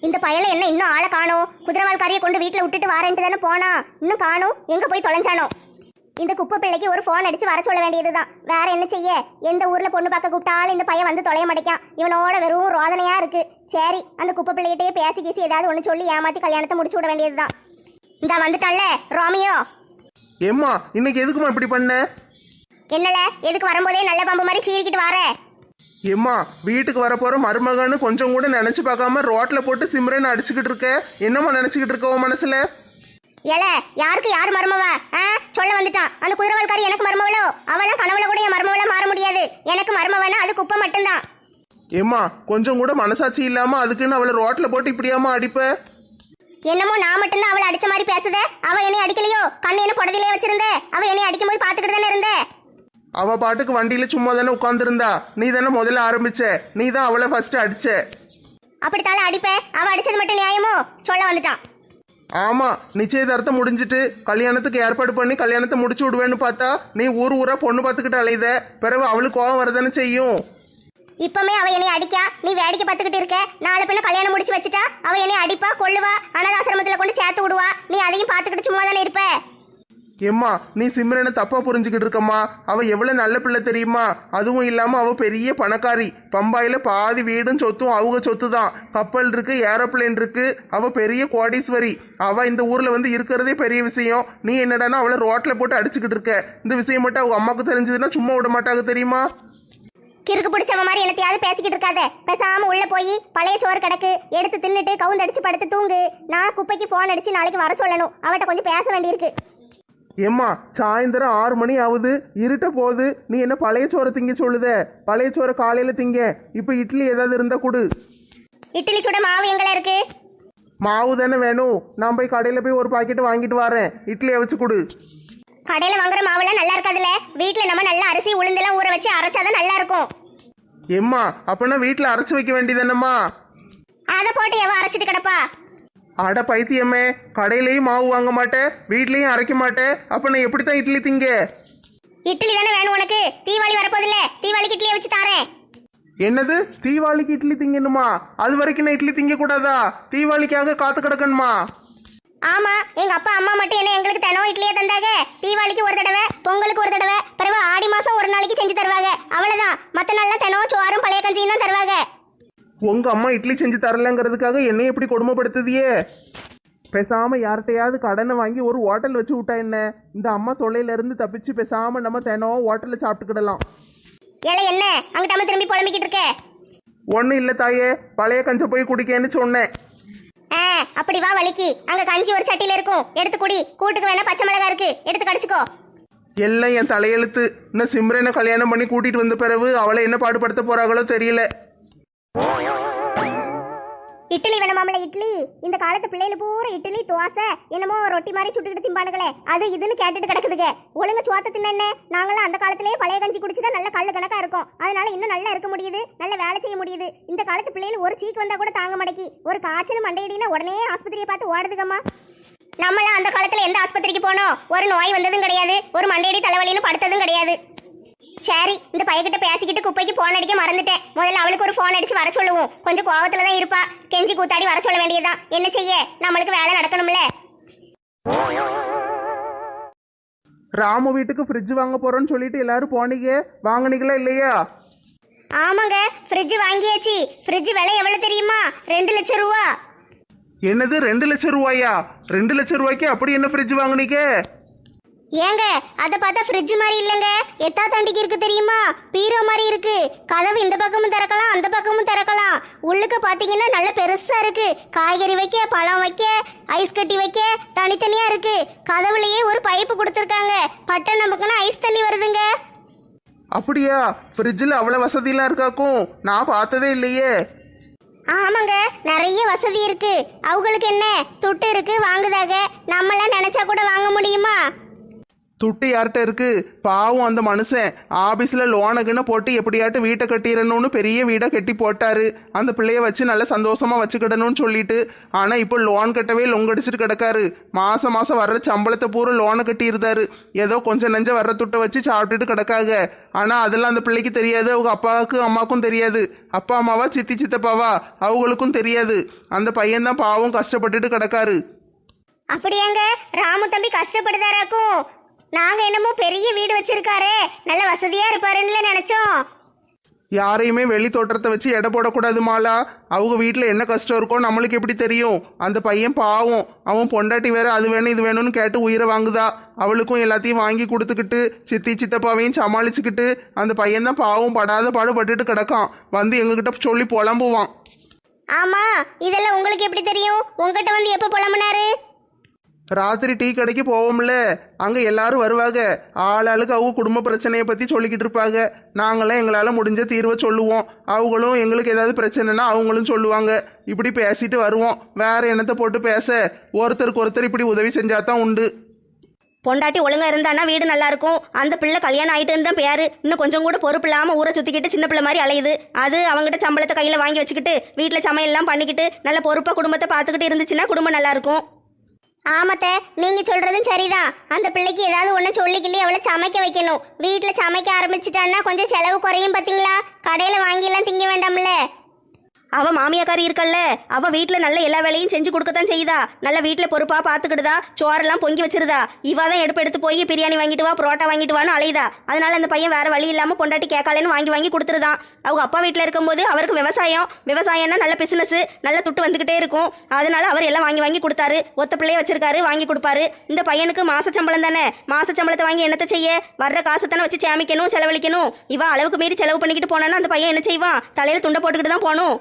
இந்த பயல என்ன இன்னும் ஆளை காணும்? குதிரவால்காரியை கொண்டு வீட்டில் விட்டுட்டு வாரேன்ட்டு தானே போனா, இன்னும் காணும். எங்க போய் தொலைஞ்சானோ? இந்த குப்பை பிள்ளைக்கு ஒரு ஃபோன் அடிச்சு வர சொல்ல வேண்டியதுதான். வேற என்ன செய்ய? எந்த ஊர்ல பொண்ணு பார்க்க கூப்பிட்டாலும் இந்த பையன் வந்து தொலைய மாட்டேக்கான். இவனோட வெறும் ரோதனையா இருக்கு. சரி, அந்த குப்பை பிள்ளைகிட்டே பேசி கீசி ஏதாவது ஒன்று சொல்லி ஏமாத்தி கல்யாணத்தை முடிச்சு விட வேண்டியதுதான். இந்த வந்துட்டான்ல ரோமியோ. ஏம்மா, இன்னைக்கு எதுக்குமா இப்படி பண்ண? என்னல, எதுக்கு வரும்போதே நல்ல பாம்பு மாதிரி சீறிக்கிட்டு வர? ஏம்மா, வீட்டுக்கு வரப்போற மருமகன்னு கொஞ்சம் கூட நினைச்சு பார்க்காம ரோட்ல போட்டு சிம்ரன் அடிச்சுக்கிட்டு இருக்க. என்னம்மா நினைச்சுக்கிட்டு இருக்க உன் மனசுல? ஏல, யாருக்கு யார் மருமவ? சொல்ல வந்துட்டான். அந்த குதிரவால்காரி எனக்கு மருமவளோ? அவளாம் கனவுல கூட என் மருமவள மாற முடியாது. எனக்கு மருமவனா அது குப்பை மட்டும்தான். ஏம்மா, கொஞ்சம் கூட மனசாட்சி இல்லாம அதுக்குன்னு அவளை ரோட்ல போட்டு இப்படியாமா அடிப்ப? என்னமோ நான் மட்டும்தான் அவளை அடிச்ச மாதிரி பேசுத. அவ என்னை அடிக்கலையோ? கண்ணு என்ன புடதிலே வச்சிருந்த? அவ என்னை அடிக்கும் போது பாத்துக்கிட்டு தானே இருந்த. அவ பாட்டுக்கு வண்டியில சும்மா தானே உட்காந்துருந்தா. நீ தானே முதல்ல ஆரம்பிச்ச. நீ தான் அவளை ஃபர்ஸ்ட் அடிச்ச. அப்படித்தால அடிப்ப? அவ அடிச்சது மட்டும் நியாயமோ? சொல்ல வந்துட்டான். ஆமா, நிச்சயதார்த்தம் முடிஞ்சிட்டு கல்யாணத்துக்கு ஏற்பாடு பண்ணி கல்யாணத்தை முடிச்சு விடுவேன்னு பார்த்தா நீ ஊர் ஊரா பொண்ணு பார்த்துக்கிட்டு அலையுத. பிறகு அவளுக்கு கோவம் வரதானே செய்யும். இப்பமே அவ என்னை அடிக்கா, நீ வேடிக்கை பார்த்துக்கிட்டு இருக்க. நாளை பின்ன கல்யாணம் முடிச்சு வச்சுட்டா அவ என்னை அடிப்பா, கொள்ளுவா, அனாதாசிரமத்துல கொண்டு சேர்த்து விடுவா. நீ அதையும் பார்த்துக்கிட்டு சும்மா தானே இருப்ப. ஏம்மா, நீ சிம்ரனை தப்பா புரிஞ்சுக்கிட்டு இருக்கம்மா. அவ எவ்வளவு நல்ல பிள்ளை தெரியுமா? அதுவும் இல்லாம அவ பெரிய பணக்காரி. பம்பாயில பாதி வீடும் சொத்தும் அவங்க சொத்து தான். கப்பல் இருக்கு, ஏரோப்ளேன் இருக்கு. அவ பெரிய கோடீஸ்வரி. அவ இந்த ஊர்ல வந்து இருக்கிறதே பெரிய விஷயம். நீ என்னடானா அவளை ரோட்ல போட்டு அடிச்சுக்கிட்டு இருக்க. இந்த விஷயம் மட்டும் அவங்க அம்மாவுக்கு தெரிஞ்சதுன்னா சும்மா விட மாட்டாங்க தெரியுமா? கிறுக்கு பிடிச்சவ மாதிரி என்னத்தையாவது பேசிக்கிட்டு இருக்காத. பேசாம உள்ள போய் பழைய சோறு கிடக்கு எடுத்து தின்னுட்டு கவுந்தடிச்சு படுத்து தூங்கு. நான் குப்பைக்கு போன் அடிச்சு நாளைக்கு வர சொல்லணும். அவட்ட கொஞ்சம் பேச வேண்டியிருக்கு. ஏம்மா, சாயந்தரம் 6 மணி ஆகுது, இருட்ட போகுது. நீ என்ன பழைய சோறை திங்க சொல்லுத? பழைய சோறை காலையில திங்க. இப்ப இட்லி ஏதாவது இருந்தா கொடு. இட்லி சுட மாவு எங்கள இருக்கு? மாவு தானே வேணும். நான் போய் கடையில போய் ஒரு பாக்கெட் வாங்கிட்டு வரேன். இட்லியை வச்சு கொடு. கடையில வாங்குற மாவுலாம் நல்லா இருக்காதுல. வீட்டுல நம்ம நல்ல அரிசி உளுந்தெல்லாம் ஊற வச்சு அரைச்சாதான் நல்லா இருக்கும். ஏம்மா, அப்பனா வீட்டுல அரைச்சு வைக்க வேண்டியதானம்மா? அதை போட்டு எவ அரைச்சிட்டு கிடப்பா? அட பைத்தியமே, கடையிலயும் மாவு வாங்க மாட்டேன், வீட்லயும் அரைக்க மாட்டேன். அப்ப நான் எப்படித்தான் இட்லி திங்க? இட்லி தானே வேணும் உனக்கு. தீபாவளி வரப்போதில்ல, தீபாவளிக்கு இட்லியை வச்சு தாரேன். என்னது, தீபாவளிக்கு இட்லி திங்கணுமா? அது வரைக்கும் நான் இட்லி திங்க கூடாதா? தீபாவளிக்காக காத்து கிடக்கணுமா? ஆமா, எங்க அப்பா அம்மா மட்டும் என்ன எங்களுக்கு தினம் இட்லியே தந்தாங்க. தீபாவளிக்கு ஒரு தடவை, பொங்கலுக்கு ஒரு தடவை, பிறகு ஆடி மாசம் ஒரு நாளைக்கு செஞ்சு தருவாங்க. அவ்வளவுதான். மத்த நாள்ல தினம் சோறும் பழைய கஞ்சியும் தான் தருவாங்க. உங்க அம்மா இட்லி செஞ்சு தரலங்கிறதுக்காக என்னை எப்படி கொடுமைப்படுத்துதியே? பேசாம யார்கிட்டையாவது கடனை வாங்கி ஒரு ஹோட்டல் வச்சு விட்டா என்ன? இந்த அம்மா தொல்லையில இருந்து தப்பிச்சு பேசாம நம்ம தினம் ஹோட்டல்ல சாப்பிட்டுக்கிடலாம். ஏல என்ன அங்கிட்ட அம்மா திரும்பி புலம்பிக்கிட்டு இருக்க? ஒன்னும் இல்ல தாயே, பழைய கஞ்ச போய் குடிக்கேன்னு சொன்னேன். அப்படி வா வலிக்கு. அங்க கஞ்சி ஒரு சட்டியில இருக்கும், எடுத்து குடி. கூட்டுக்கு வேணா பச்சை மிளகா இருக்கு, எடுத்து கடிச்சுக்கோ. எல்லாம் என் தலையெழுத்து. இன்னும் சிம்ரனை கல்யாணம் பண்ணி கூட்டிட்டு வந்த பிறகு அவளை என்ன பாடுபடுத்த போறாங்களோ தெரியல. இட்லி வேணுமாமல? இட்லி இந்த காலத்து பிள்ளைல பூரா இட்லி தோசை என்னமோ ரொட்டி மாதிரி சுட்டுக்கிட்டு திம்பானுங்களே, அது இதுன்னு கேட்டுட்டு கிடக்குதுங்க. ஒழுங்கு சோத்த தின்ன. நாங்களாம் அந்த காலத்திலேயே பழைய கஞ்சி குடிச்சுதான் நல்ல கல்லு கணக்கா இருக்கும். அதனால இன்னும் நல்லா இருக்க முடியுது, நல்ல வேலை செய்ய முடியுது. இந்த காலத்து பிள்ளைல ஒரு சீக்கு வந்தா கூட தாங்க மாட்டேக்கி. ஒரு காய்ச்சல் மண்டையடினா உடனே ஆஸ்பத்திரியை பார்த்து ஓடுதுங்கம்மா. நம்மளாம் அந்த காலத்துல எந்த ஆஸ்பத்திரிக்கு போனோம்? ஒரு நோய் வந்ததும் கிடையாது, ஒரு மண்டையடி தலைவலின்னு படுத்ததும் கிடையாது. சரி, இந்த பையன்கிட்ட பேசிக்கிட்டு குப்பைக்கு போன் அடிக்க மறந்துட்டேன். முதல்ல அவளுக்கு ஒரு போன் அடிச்சு வர சொல்லுவோம். கொஞ்சம் கோவத்துல தான் இருப்பா. கெஞ்சி கூத்தாடி வர சொல்ல வேண்டியதுதான். என்ன செய்ய, நம்மளுக்கு வேலை நடக்கணும்ல. ராமு வீட்டுக்கு ஃப்ரிட்ஜ் வாங்க போறோம்னு சொல்லிட்டு எல்லாரும் போனீங்க, வாங்குனீங்களா இல்லையா? ஆமாங்க, ஃப்ரிட்ஜ் வாங்கியாச்சு. ஃப்ரிட்ஜ் விலை எவ்வளவு தெரியுமா? 2 லட்சம் ரூபா. என்னது, 2 லட்சம் ரூபாயா? 2 லட்சம் ரூபாய்க்கு அப்படி என்ன ஃப்ரிட்ஜ் வாங்குனீங்க? ஏங்க, அதை பார்த்தா ஃப்ரிட்ஜ் மாதிரி இல்லைங்க, எத்தா தாண்டிக்கு இருக்கு தெரியுமா? பீரோ மாதிரி இருக்கு. கதவு இந்த பக்கமும் திறக்கலாம், அந்த பக்கமும் திறக்கலாம். உள்ளுக்கு பாத்தீங்கன்னா நல்ல பெருசா இருக்கு. காய்கறி வைக்க, பழம் வைக்க, ஐஸ் கட்டி வைக்க தனித்தனியா இருக்கு. கதவுலயே ஒரு பைப்பு கொடுத்துருக்காங்க. பட்டன் நமக்குன்னா ஐஸ் தண்ணி வருதுங்க. அப்படியா? ஃப்ரிட்ஜில் அவ்வளவு வசதியெல்லாம் இருக்காக்கும், நான் பார்த்ததே இல்லையே. ஆமாங்க, நிறைய வசதி இருக்கு. அவங்களுக்கு என்ன துட்டு இருக்கு, வாங்குதாக. நம்மளாம் நினைச்சா கூட வாங்க முடியுமா? துட்டு யார்கிட்ட இருக்கு? பாவம் அந்த மனுஷன் ஆபீஸ்ல லோனுக்குன்னு போட்டு எப்படியாட்டு வீட்டை கட்டிடணும்னு பெரிய வீடை கட்டி போட்டாரு. அந்த பிள்ளைய வச்சு நல்ல சந்தோஷமா வச்சுக்கிடணும்னு சொல்லிட்டு. ஆனா இப்போ லோன் கட்டவே லொங்கடிச்சிட்டு கிடக்காரு. மாசம் மாசம் வர்ற சம்பளத்தை பூரா லோனை கட்டியிருந்தாரு. ஏதோ கொஞ்சம் நெஞ்ச வர்ற துட்டை வச்சு சாப்பிட்டுட்டு கிடக்காங்க. ஆனா அதெல்லாம் அந்த பிள்ளைக்கு தெரியாது, அவங்க அப்பாவுக்கும் அம்மாவுக்கும் தெரியாது. அப்பா அம்மாவா சித்தி சித்தப்பாவா அவங்களுக்கும் தெரியாது. அந்த பையன்தான் பாவம் கஷ்டப்பட்டுட்டு கிடக்காரு. அப்படியாங்க? ராமு தம்பி கஷ்டப்படுதாராக்கும். நாங்க என்னமோ பெரிய வீடு வச்சிருக்காரு, நல்ல வசதியா இருப்பாருன்னு நினைச்சோம். யாரையுமே வெளி தோற்றத்தை வச்சு எடை போடக்கூடாது மாலா. அவங்க வீட்டில் என்ன கஷ்டம் இருக்கோ நம்மளுக்கு எப்படி தெரியும்? அந்த பையன் பாவம், அவன் பொண்டாட்டி வேற அது வேணும் இது வேணும்னு கேட்டு உயிரை வாங்குதா. அவளுக்கும் எல்லாத்தையும் வாங்கி கொடுத்துக்கிட்டு சித்தி சித்தப்பாவையும் சமாளிச்சுக்கிட்டு அந்த பையன் தான் பாவம் படாத பாடுபட்டுட்டு கிடக்கான். வந்து எங்ககிட்ட சொல்லி புலம்புவான். ஆமா, இதெல்லாம் உங்களுக்கு எப்படி தெரியும்? உங்ககிட்ட வந்து எப்போ புலம்புனாரு? ராத்திரி டீ கடைக்கு போவோம்ல, அங்கே எல்லாரும் வருவாங்க. ஆளாளுக்கு அவங்க குடும்ப பிரச்சனையை பற்றி சொல்லிக்கிட்டு இருப்பாங்க. நாங்களாம் எங்களால் முடிஞ்ச தீர்வை சொல்லுவோம். அவங்களும் எங்களுக்கு ஏதாவது பிரச்சனைனா அவங்களும் சொல்லுவாங்க. இப்படி பேசிட்டு வருவோம். வேற என்னத்தை போட்டு பேச? ஒருத்தருக்கு ஒருத்தர் இப்படி உதவி செஞ்சாதான் உண்டு. பொண்டாட்டி ஒழுங்கா இருந்தானா வீடு நல்லா இருக்கும். அந்த பிள்ளை கல்யாணம் ஆயிட்டு இருந்தா பேரு இன்னும் கொஞ்சம் கூட பொறுப்பு இல்லாம ஊரை சுத்திக்கிட்டு சின்ன பிள்ளை மாதிரி அலையுது. அது அவங்ககிட்ட சம்பளத்தை கையில வாங்கி வச்சுக்கிட்டு வீட்டுல சமையல் எல்லாம் பண்ணிக்கிட்டு நல்ல பொறுப்பா குடும்பத்தை பார்த்துக்கிட்டு இருந்துச்சுன்னா குடும்பம் நல்லா இருக்கும். ஆமத்த, நீங்க சொல்றதும் சரிதான். அந்த பிள்ளைக்கு ஏதாவது ஒண்ணு சொல்லிக்கிள்ளி அவளை சமைக்க வைக்கணும். வீட்டுல சமைக்க ஆரம்பிச்சிட்டான்னா கொஞ்சம் செலவு குறையும். பாத்தீங்களா, கடையில வாங்கி எல்லாம் திங்க வேண்டாம்ல. அவ மாமியாக்காரி இருக்கல்ல, அவ வீட்டுல நல்ல எல்லா வேலையும் செஞ்சு கொடுக்கத்தான் செய்யுதா. நல்ல வீட்டுல பொறுப்பா பாத்துக்கிடுதா, சோறெல்லாம் பொங்கி வச்சிருதா. இவ தான் எடுத்து போய் பிரியாணி வாங்கிட்டு வா, புரோட்டா வாங்கிட்டு வான்னு அலையுதா. அதனால அந்த பையன் வேற வழி இல்லாம பொண்டாட்டி கேட்காலேன்னு வாங்கி கொடுத்துருதான். அவங்க அப்பா வீட்டுல இருக்கும்போது அவருக்கு விவசாயம்னா நல்ல பிசினஸ், நல்ல துட்டு வந்துகிட்டே இருக்கும். அதனால அவர் எல்லாம் வாங்கி கொடுத்தாரு. ஒத்த பிள்ளைய வச்சிருக்காரு, வாங்கி கொடுப்பாரு. இந்த பையனுக்கு மாச சம்பளம் தானே, மாச சம்பளத்தை வாங்கி என்னத்தை செய்ய? வர்ற காசை தானே வச்சு சேமிக்கணும், செலவழிக்கணும். இவ அளவுக்கு மீறி செலவு பண்ணிக்கிட்டு போனான்னா அந்த பையன் என்ன செய்வான்? தலையில துண்டை போட்டுக்கிட்டு தான் போகணும்.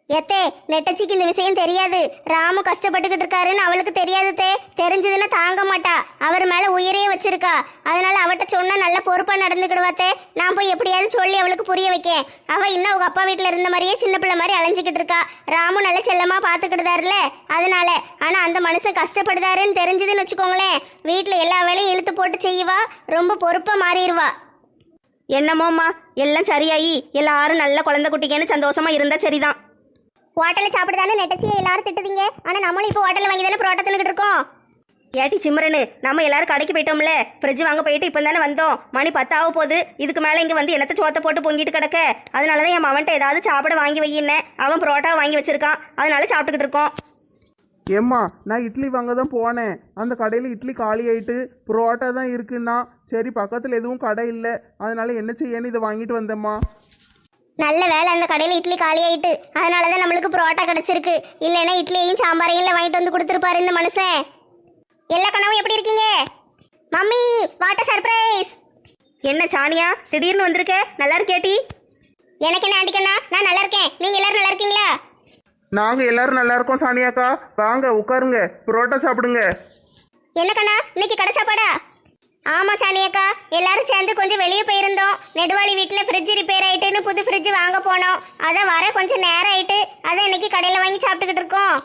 எத்தே, நெட்டச்சிக்கு இந்த விஷயம் தெரியாது. ராமு கஷ்டப்பட்டுக்கிட்டு இருக்காருன்னு அவளுக்கு தெரியாது தே. தெரிஞ்சதுன்னா தாங்க மாட்டா. அவர் மேல உயிரே வச்சிருக்கா. அதனால அவட்ட சொன்னா நல்ல பொறுப்பா நடந்துக்கிடுவாத்தே. நான் போய் எப்படியாவது சொல்லி அவளுக்கு புரிய வைக்கேன். அவ இன்னும் அவங்க அப்பா வீட்டுல இருந்த மாதிரியே சின்ன பிள்ளை மாதிரி அலைஞ்சிக்கிட்டு இருக்கா. ராமு நல்ல செல்லமா பாத்துக்கிட்டுதாருல, அதனால. ஆனா அந்த மனுஷன் கஷ்டப்படுதாருன்னு தெரிஞ்சதுன்னு வச்சுக்கோங்களேன், வீட்டுல எல்லா வேலையும் இழுத்து போட்டு செய்வா. ரொம்ப பொறுப்பா மாறிடுவா. என்னமோம்மா, எல்லாம் சரியாயி எல்லாரும் நல்ல குழந்தை குட்டிக்கேன்னு சந்தோஷமா இருந்தா சரிதான். ஹோட்டல்ல சாப்பிடுதானே நெட்டச்சியை எல்லாரும் திட்டுதீங்க. ஆனா நம்மளும் இப்போ ஹோட்டல்ல வாங்கி தானே புரோட்டா தின்னுக்கிட்டு இருக்கோம். ஏட்டி சிம்ரனு, நம்ம எல்லாரும் கடைக்கு போயிட்டோம்ல, ஃப்ரிட்ஜ் வாங்க போயிட்டு இப்போ தானே வந்தோம். மணி 10 ஆக போகுது. இதுக்கு மேலே இங்கே வந்து என்னத்தை சோத்தை போட்டு பொங்கிட்டு கிடக்க. அதனால தான் என் மவன்ட்ட ஏதாவது சாப்பிட வாங்கி வையினேன். அவன் புரோட்டா வாங்கி வச்சிருக்கான், அதனால சாப்பிட்டுக்கிட்டு இருக்கோம். ஏம்மா, நான் இட்லி வாங்க தான் போனேன். அந்த கடையில் இட்லி காலி ஆயிட்டு புரோட்டா தான் இருக்குன்னா, சரி பக்கத்தில் எதுவும் கடை இல்லை, அதனால என்ன செய்யன்னு இதை வாங்கிட்டு வந்தேம்மா. நல்ல வேலை, அந்த கடையில் இட்லி காலி ஆயிட்டு. அதனால தான் நம்மளுக்கு புரோட்டா கிடைச்சிருக்கு. இல்லைன்னா இட்லியையும் சாம்பாரையும் வாங்கிட்டு வந்து கொடுத்துருப்பாரு இந்த மனுஷன். எல்லா கனவும் எப்படி இருக்கீங்க? Mummy, what surprise! என்ன சாணியா, திடீர்னு வந்திருக்க? நல்லா இருக்கேட்டி? எனக்கு என்ன ஆண்டிக்கண்ணா, நான் நல்லா இருக்கேன். நீங்க எல்லாரும் நல்லா இருக்கீங்களா? நாங்கள் எல்லாரும் நல்லா இருக்கோம் சாணியாக்கா. வாங்க உட்காருங்க, புரோட்டா சாப்பிடுங்க. என்ன கண்ணா, இன்னைக்கு கடை சாப்பாடா? ஆமா சாணியக்கா, எல்லாரும் சேர்ந்து கொஞ்சம் வெளியே போயிருந்தோம். நெடுவாளி வீட்டில் ஃப்ரிட்ஜ் ரிப்பேர் ஆயிட்டுன்னு புது ஃப்ரிட்ஜ் வாங்க போனோம். அதான் வர கொஞ்சம் நேரம் ஆயிட்டு. அதான் இன்னைக்கு கடையில் வாங்கி சாப்பிட்டுக்கிட்டு இருக்கோம்.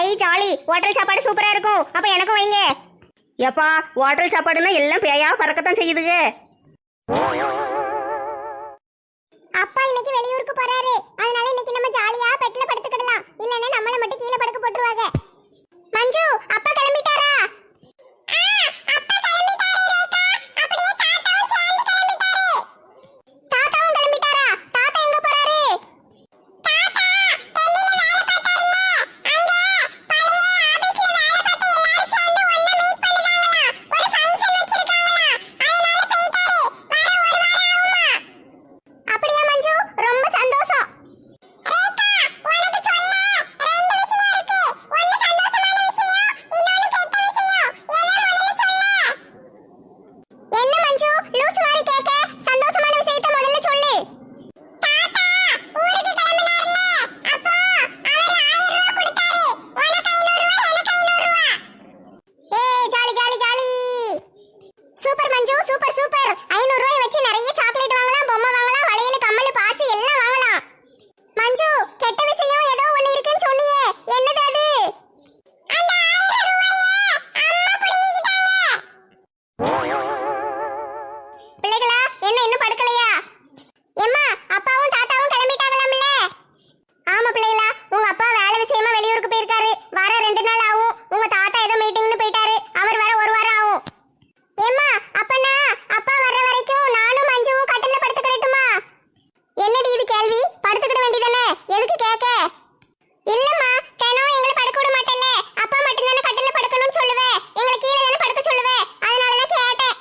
ஐ ஜாலி, ஹோட்டல் சாப்பாடு சூப்பரா இருக்கும். அப்ப எனக்கும் வைங்க. எப்பா, ஹோட்டல் சாப்பாடுன்னா எல்லாம் பேயா பறக்கத்தான் செய்யுதுங்க. அப்பா இன்னைக்கு வெளியூருக்கு போறாரு. அதனால இன்னைக்கு நம்ம ஜாலியா பெட்ல படுத்துக்கிடலாம். இல்லன்னா நம்மள மட்டும் கீழே படுக்க போட்டுருவாங்க. மஞ்சு, அப்பா கிளம்பிட்டாரா? அப்பா கிளம்பிட்டாரு ரேகா. அப்படியே தாத்தாவும் சேர்ந்து கிளம்பிட்டாரு. தாத்தாவும் கிளம்பிட்டாரா? தாத்தா எங்க போறாரு? தாத்தா டெல்லில வேலை பார்த்தாருல, அங்க பழைய ஆபீஸ்ல வேலை பார்த்த எல்லாரும் சேர்ந்து ஒண்ணா மீட் பண்ணுவாங்களாம். ஒரு ஃபங்க்ஷன் வச்சிருக்காங்களாம். அதனால போயிட்டாரு. வர ஒரு வாரம் ஆகுமா? அப்படியே மஞ்சு, ரொம்ப சந்தோஷம். ரேகா, இல்லம்மா, தினம் எங்களை படுக்க விட மாட்டல்ல. அப்பா மட்டும் தானே கட்டில படுக்கணும்னு சொல்லுவே. எங்களை கீழே தானே படுக்க சொல்லுவே. அதனால தான் கேட்டேன்.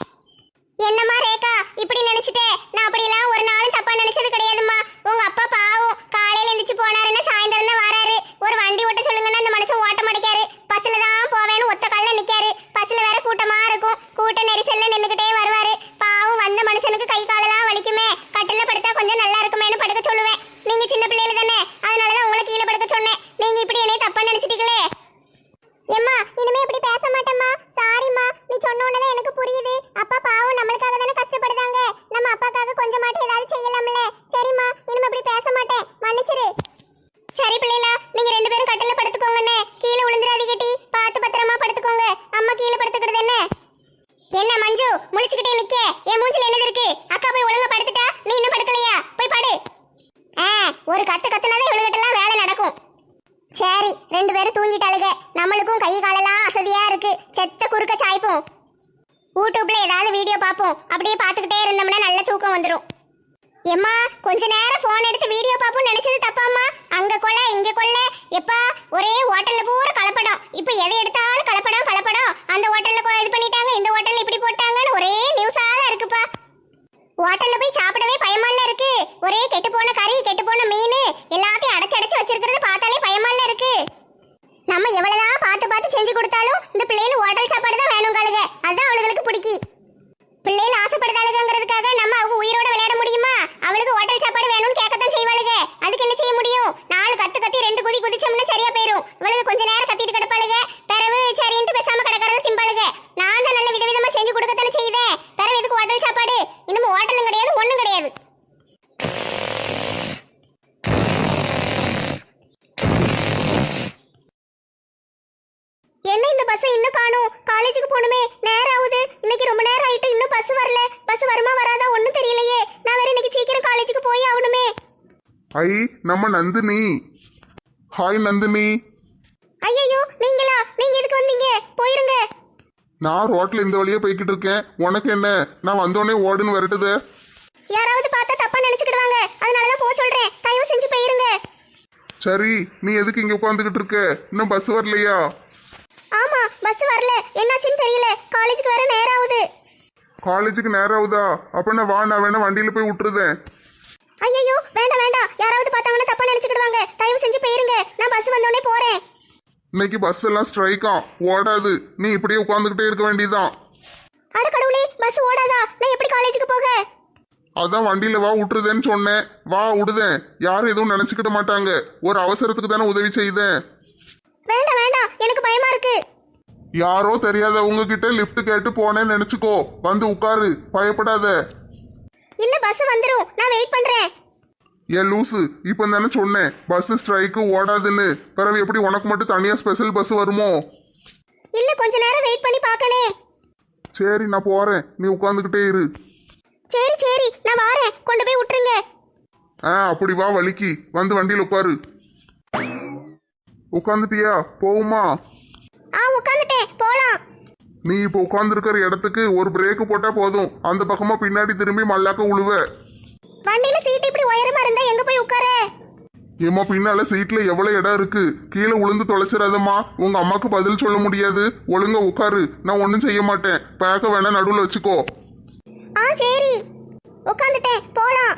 என்னம்மா ரேகா, இப்படி நினைச்சிட்டே? நான் அப்படிலாம் ஒரு நாளும் தப்பா நினைச்சது கிடையாதும்மா. உங்க அப்பா பாவம், காலையில எந்திரிச்சு போனாருன்னா சாயந்தரம் தான் வராரு. ஒரு வண்டி ஓட்ட சொல்லுங்கன்னா அந்த மனுஷன் ஓட்ட மாட்டேக்காரு. பஸ்ல தான் போவேன்னு ஒத்த கால்ல நிக்காரு. பஸ்ல வேற கூட்டமா இருக்கும். கூட்ட நெரிசல்ல நின்னுகிட்டே வருவாரு. பாவம், வந்த மனுஷனுக்கு கை காலெல்லாம் வலிக்குமே. கட்டில படுத்தா கொஞ்சம் நல்லா இருக்குமேன்னு படுக்க சொல்லுவேன். நீங்க சின்ன பிள்ளைல தானே, அதனாலதான் உங்களை கீழே படுக்க சொன்னேன். நீங்க இப்படி என்னைய தப்பா நினைச்சிட்டீங்களே. எம்மா, இனிமே இப்படி பேச மாட்டேம்மா. சாரிம்மா, நீ சொன்ன உடனே எனக்கு புரியுது. அப்பா பாவம் நம்மளுக்காக தானே கஷ்டப்படுதாங்க. நம்ம அப்பாக்காக கொஞ்சம் மாட்டு ஏதாவது செய்யலாம்ல. சரிம்மா, இனிமே இப்படி பேச மாட்டேன். மன்னிச்சிரு. சரி பிள்ளைகளா, நீங்க 2 பேரும் கட்டில படுத்துக்கோங்கண்ணே. கீழே விழுந்துடாதீங்கட்டி. பார்த்து பத்திரமா படுத்துக்கோங்க. அம்மா கீழே படுத்துக்கிறது என்ன? என்ன மஞ்சு முழிச்சுக்கிட்டே நிக்க? என் மூஞ்சில என்னது இருக்கு? அக்கா போய் ஒழுங்கா படுத்துட்டா, நீ இன்னும் படுக்கலையா? போய் படு. ஒரு கத்துனாதான் இவளுகிட்டலாம் வேலை நடக்கும். சரி, 2 பேரும் தூங்கிட்டாளுங்க. நம்மளுக்கும் கை காலெல்லாம் அசதியா இருக்கு. செத்த குறுக்க சாய்ப்போம். யூடியூப்ல ஏதாவது வீடியோ பார்ப்போம். அப்படியே பார்த்துக்கிட்டே இருந்தோம்னா நல்ல தூக்கம் வந்துடும். எம்மா, கொஞ்ச நேரம் போன் எடுத்து வீடியோ பார்ப்போம் நினைச்சது தப்பாம்மா. அங்க கொலை இங்க கொல்ல. எப்பா, ஒரே ஹோட்டல்ல பூரா கலப்படம். இப்ப எதை எடுத்தாலும் கலப்படம் கலப்படம். அந்த ஹோட்டல்ல இது பண்ணிட்டாங்க, இந்த ஹோட்டல்ல இப்படி போட்டாங்கன்னு ஒரே நியூஸா தான் இருக்குப்பா. ஹோட்டல்ல போய் சாப்பிடவே பயமால இருக்கு. ஒரே கெட்டு போன கறி, கெட்டு போன மீன், எல்லாத்தையும் அடைச்சு வச்சிருக்கிறது பார்த்தாலே பயமால இருக்கு. நம்ம எவ்வளவுதான் பார்த்து செஞ்சு கொடுத்தாலும் இந்த பிள்ளைகள் ஹோட்டல் சாப்பாடு தான் வேணுங்காளுங்க. அதான் அவளுக்கு பிடிக்கி. பிள்ளைகள் ஆசைப்படுதாளுங்கிறதுக்காக நம்ம அவங்க உயிரோட விளையாட முடியுமா? அவளுக்கு ஹோட்டல் சாப்பாடு வேணும்னு கேட்கத்தான் செய்வாளுங்க. அதுக்கு என்ன செய்ய முடியும்? 4 கத்தி 2 குதி குதிச்சோம்னா சரியா போயிரும். இவளுக்கு கொஞ்ச நேரம் கத்திட்டு கிடப்பாளுங்க. பிறகு சரின்ட்டு பேசாம கிடக்கிறத திம்பாளுங்க. நான் தான் நல்ல விதவிதமா செஞ்சு கொடுக்கத்தானே செய்தேன். பிறகு எதுக்கு ஹோட்டல் சாப்பாடு? இன்னும் ஹோட்டலும் கிடையாது, ஒண்ணும் கிடையாது. என்ன இந்த பஸ் இன்னும் காணோம்? காலேஜுக்கு போகணுமே, நேரம் ஆகுது. இன்னைக்கு ரொம்ப நேரம் ஆயிட்டு, இன்னும் பஸ் வரல. பஸ் வருமா வராதா ஒன்னும் தெரியலையே. நான் வேற இன்னைக்கு சீக்கிரம் காலேஜுக்கு போய் ஆகணுமே. ஐ, நம்ம நந்தினி. ஹாய் நந்தினி. ஐயோ, நீங்களா? நீங்க எதுக்கு வந்தீங்க? போயிருங்க. நான் ரோட்ல இந்த வழியா போய்கிட்டு இருக்கேன். உனக்கு என்ன? நான் வந்தோடனே ஓடுன்னு வரட்டுது. யாராவது பார்த்தா தப்பா நினைச்சுக்கிடுவாங்க. அதனாலதான் போக சொல்றேன். தயவு செஞ்சு போயிருங்க. சரி, நீ எதுக்கு இங்க உட்காந்துக்கிட்டு இருக்க? இன்னும் பஸ் வரலையா? ஆமா, பஸ் வரல. என்னாச்சுன்னு தெரியல. காலேஜுக்கு வேற நேரம் ஆகுது. காலேஜுக்கு நேரம் ஆகுதா? அப்ப நான் வா, நான் வேணா வண்டியில போய் விட்டுருதேன். ஐயோ, வேண்டாம் வேண்டாம். யாராவது பார்த்தாங்கன்னா தப்பா நினைச்சுக்கிடுவாங்க. தயவு செஞ்சு போயிருங்க. நான் பஸ் வந்தோடனே போறேன். இன்னைக்கு பஸ் எல்லாம் ஸ்ட்ரைக்கா, ஓடாது. நீ இப்படியே உட்காந்துக்கிட்டே இருக்க வேண்டியதுதான். அட கடவுளே, பஸ் ஓடாதா? நான் எப்படி காலேஜுக்கு போக? அதான் வண்டியில வா விட்டுருதேன்னு சொன்னேன். வா விடுதேன். யாரும் எதுவும் நினைச்சுக்கிட மாட்டாங்க. ஒரு அவசரத்துக்கு தானே உதவி செய்தேன். வேண்டாம் வேண்டாம், எனக்கு பயமா இருக்கு. யாரோ தெரியாதவங்க கிட்ட லிஃப்ட் கேட்டு போனேன்னு நினைச்சுக்கோ. வந்து உட்காரு, பயப்படாத. இல்ல, பஸ் வந்துரும். நான் வெயிட் பண்றேன். ஏன் லூசு, இப்ப தானே சொன்னேன் பஸ் ஸ்ட்ரைக்கு ஓடாதுன்னு. பிறகு எப்படி உனக்கு மட்டும் தனியா ஸ்பெஷல் பஸ் வருமோ? இல்ல, கொஞ்ச நேரம் வெயிட் பண்ணி பார்க்கனே. சரி, நான் போறேன். நீ உட்காந்துக்கிட்டே இரு. சரி சரி, நான் வாரேன். கொண்டு போய் விட்டுருங்க. அப்படி வா, வலிக்கு வந்து வண்டியில் உட்காரு. உட்காந்துட்டியா? போகுமா? உட்காந்துட்டேன், போலாம். நீ இப்போ உட்காந்துருக்கிற இடத்துக்கு ஒரு பிரேக் போட்டா போதும். அந்த பக்கமா பின்னாடி திரும்பி மல்லாக்க உழுவ. வண்டியில சீட் இப்படி உயரமா இருந்தா எங்க போய் உட்கார? ஏமா, பின்னால சீட்ல எவ்வளவு இடம் இருக்கு. கீழே உளுந்து தொலைச்சிடாதம்மா. உங்க அம்மாக்கு பதில் சொல்ல முடியாது. ஒழுங்கா உட்காரு. நான் ஒன்னும் செய்ய மாட்டேன். பேக்க வேணா நடுவில் வச்சுக்கோ. சரி, உட்காந்துட்டேன், போலாம்.